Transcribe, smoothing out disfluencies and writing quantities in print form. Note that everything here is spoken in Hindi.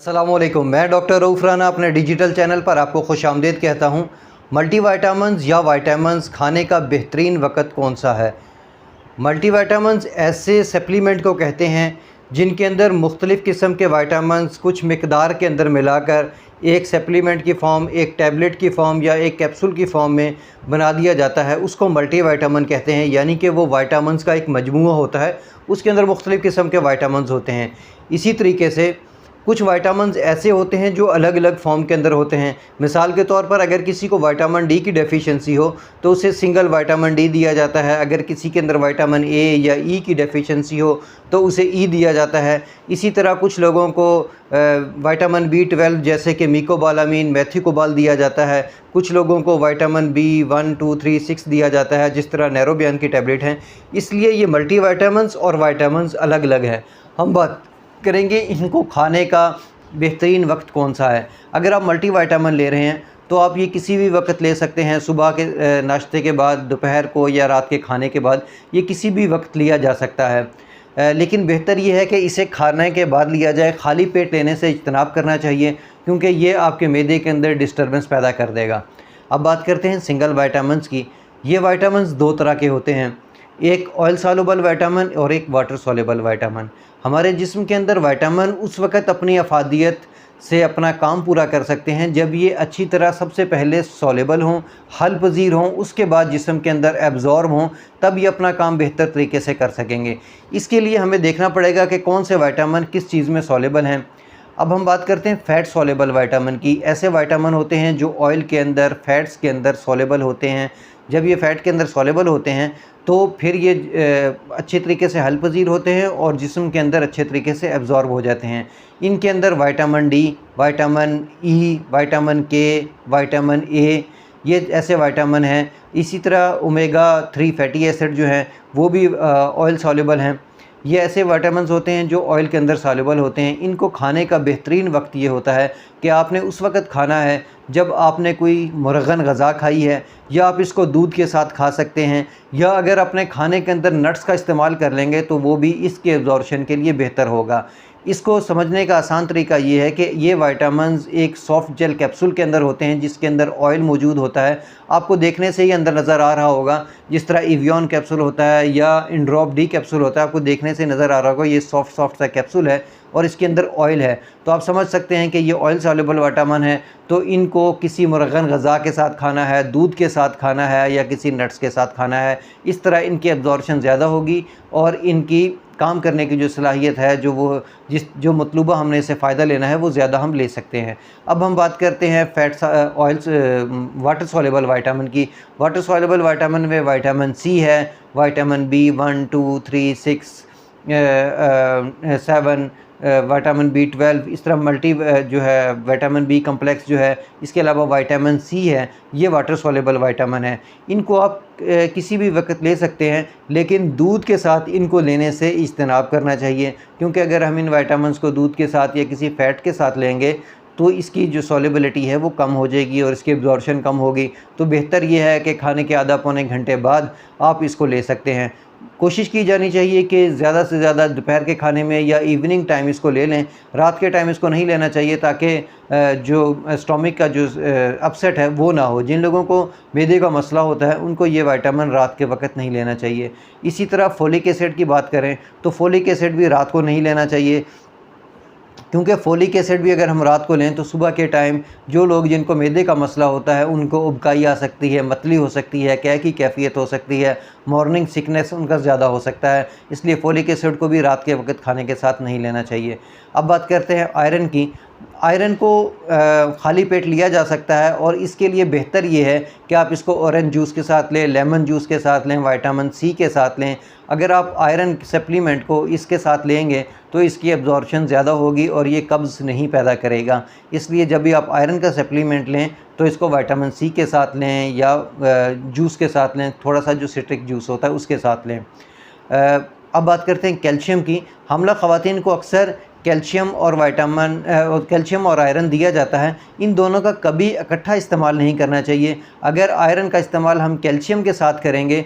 अस्सलामुअलैकुम, मैं डॉक्टर रऊफ़ राना अपने डिजिटल चैनल पर आपको खुश आमदीद कहता हूँ। मल्टी वाइटामिन्स या वाइटामिन्स खाने का बेहतरीन वक़्त कौन सा है? मल्टी वाइटामिन्स ऐसे सप्लीमेंट को कहते हैं जिनके अंदर मुख्तलिफ़ किस्म के वाइटामिन्स कुछ मिक़दार के अंदर मिलाकर एक सप्लीमेंट की फ़ॉर्म, एक टैबलेट की फ़ॉर्म या एक कैप्सूल की फ़ॉर्म में बना दिया जाता है। उसको मल्टी वाइटामिन कहते हैं, यानी कि वो वाइटामिन्स का एक मजमूआ होता है, उसके अंदर मुख्तलिफ़ किस्म के वाइटामिन्स होते हैं। इसी तरीके से कुछ वाइटामिन्स ऐसे होते हैं जो अलग अलग फॉर्म के अंदर होते हैं। मिसाल के तौर पर अगर किसी को विटामिन डी की डेफिशिएंसी हो तो उसे सिंगल विटामिन डी दिया जाता है। अगर किसी के अंदर विटामिन ए या ई की डेफिशिएंसी हो तो उसे ई दिया जाता है। इसी तरह कुछ लोगों को विटामिन B12 जैसे कि मिकोबालामीन, मेथिकोबाल दिया जाता है। कुछ लोगों को विटामिन B1, 2, 3, 6 दिया जाता है, जिस तरह नैरोबियन की टैबलेट हैं। इसलिए ये मल्टी वाइटामिन्स और वाइटामिन्स अलग अलग हैं। हम बात करेंगे इनको खाने का बेहतरीन वक्त कौन सा है। अगर आप मल्टी वाइटामिन ले रहे हैं तो आप ये किसी भी वक्त ले सकते हैं, सुबह के नाश्ते के बाद, दोपहर को या रात के खाने के बाद, ये किसी भी वक्त लिया जा सकता है। लेकिन बेहतर ये है कि इसे खाने के बाद लिया जाए। खाली पेट लेने से इज्तनाब करना चाहिए क्योंकि ये आपके मैदे के अंदर डिस्टर्बेंस पैदा कर देगा। अब बात करते हैं सिंगल वाइटामिन्स की। ये वाइटामिन्स दो तरह के होते हैं, एक ऑयल सॉल्युबल विटामिन और एक वाटर सॉल्युबल विटामिन। हमारे जिस्म के अंदर विटामिन उस वक़्त अपनी अफादियत से अपना काम पूरा कर सकते हैं जब ये अच्छी तरह सबसे पहले सॉल्युबल हों, हल पजीर हों, उसके बाद जिस्म के अंदर एब्जॉर्ब हों, तब ये अपना काम बेहतर तरीके से कर सकेंगे। इसके लिए हमें देखना पड़ेगा कि कौन से विटामिन किस चीज़ में सॉल्युबल हैं। अब हम बात करते हैं फ़ैट सॉल्युबल विटामिन की। ऐसे विटामिन होते हैं जो ऑयल के अंदर, फ़ैट्स के अंदर सॉल्युबल होते हैं। जब ये फ़ैट के अंदर सॉल्युबल होते हैं तो फिर ये अच्छे तरीके से हल पजीर होते हैं और जिस्म के अंदर अच्छे तरीके से एब्जॉर्ब हो जाते हैं। इनके अंदर vitamin D, vitamin E, vitamin के, विटामिन ए, ये ऐसे विटामिन हैं। इसी तरह ओमेगा 3 फैटी एसिड जो हैं वो भी ऑयल सॉल्युबल हैं। ये ऐसे विटामिन्स होते हैं जो ऑयल के अंदर सॉल्युबल होते हैं। इनको खाने का बेहतरीन वक्त ये होता है कि आपने उस वक़्त खाना है जब आपने कोई मुरगन ग़ज़ा खाई है, या आप इसको दूध के साथ खा सकते हैं, या अगर अपने खाने के अंदर नट्स का इस्तेमाल कर लेंगे तो वो भी इसके एब्जॉर्प्शन के लिए बेहतर होगा। इसको समझने का आसान तरीका ये है कि ये विटामिन्स एक सॉफ्ट जेल कैप्सूल के अंदर होते हैं जिसके अंदर ऑयल मौजूद होता है। आपको देखने से ही अंदर नज़र आ रहा होगा, जिस तरह एवियन कैप्सूल होता है या इंड्रॉप डी कैप्सूल होता है, आपको देखने से नज़र आ रहा होगा ये सॉफ्ट सा कैप्सूल है और इसके अंदर ऑयल है। तो आप समझ सकते हैं कि ये ऑयल सॉल्युबल विटामिन है। तो इनको किसी मुरगन ग़ज़ा के साथ खाना है, दूध के साथ खाना है या किसी नट्स के साथ खाना है। इस तरह इनकी एब्जॉर्प्शन ज़्यादा होगी और इनकी काम करने की जो सलाहियत है, जो मतलूबा हमने इससे फ़ायदा लेना है, वो ज़्यादा हम ले सकते हैं। अब हम बात करते हैं वाटर सॉल्युबल विटामिन की। वाटर सॉल्युबल विटामिन में विटामिन सी है, विटामिन B1, 2, 3, 6, 7, विटामिन B12, इस तरह मल्टी जो है विटामिन बी कम्प्लेक्स जो है। इसके अलावा विटामिन सी है, ये वाटर सॉल्युबल विटामिन है। इनको आप किसी भी वक्त ले सकते हैं, लेकिन दूध के साथ इनको लेने से इज्तनाब करना चाहिए क्योंकि अगर हम इन विटामिन्स को दूध के साथ या किसी फ़ैट के साथ लेंगे तो इसकी जो सॉल्युबिलिटी है वो कम हो जाएगी और इसकी एब्जॉर्प्शन कम होगी। तो बेहतर ये है कि खाने के आधा पौने घंटे बाद आप इसको ले सकते हैं। कोशिश की जानी चाहिए कि ज़्यादा से ज़्यादा दोपहर के खाने में या इवनिंग टाइम इसको ले लें। रात के टाइम इसको नहीं लेना चाहिए ताकि जो स्टोमक का जो अपसेट है वो ना हो। जिन लोगों को मैदे का मसला होता है उनको ये विटामिन रात के वक्त नहीं लेना चाहिए। इसी तरह फोलिक एसिड की बात करें तो फोलिक एसिड भी रात को नहीं लेना चाहिए क्योंकि फोलिक एसिड भी अगर हम रात को लें तो सुबह के टाइम जो लोग जिनको मैदे का मसला होता है उनको उबकाई आ सकती है, मतली हो सकती है, कैं की कैफियत हो सकती है, मॉर्निंग सिकनेस उनका ज़्यादा हो सकता है। इसलिए फोलिक एसिड को भी रात के वक्त खाने के साथ नहीं लेना चाहिए। अब बात करते हैं आयरन की। आयरन को खाली पेट लिया जा सकता है और इसके लिए बेहतर ये है कि आप इसको ऑरेंज जूस के साथ लें, लेमन जूस के साथ लें, विटामिन सी के साथ लें। अगर आप आयरन सप्लीमेंट को इसके साथ लेंगे तो इसकी एब्जॉर्प्शन ज़्यादा होगी और ये कब्ज़ नहीं पैदा करेगा। इसलिए जब भी आप आयरन का सप्लीमेंट लें तो इसको विटामिन सी के साथ लें या जूस के साथ लें, थोड़ा सा जो सिट्रिक जूस होता है उसके साथ लें। अब बात करते हैं कैल्शियम की। हमला ख़वातीन को अक्सर कैल्शियम और आयरन दिया जाता है। इन दोनों का कभी इकट्ठा इस्तेमाल नहीं करना चाहिए। अगर आयरन का इस्तेमाल हम कैल्शियम के साथ करेंगे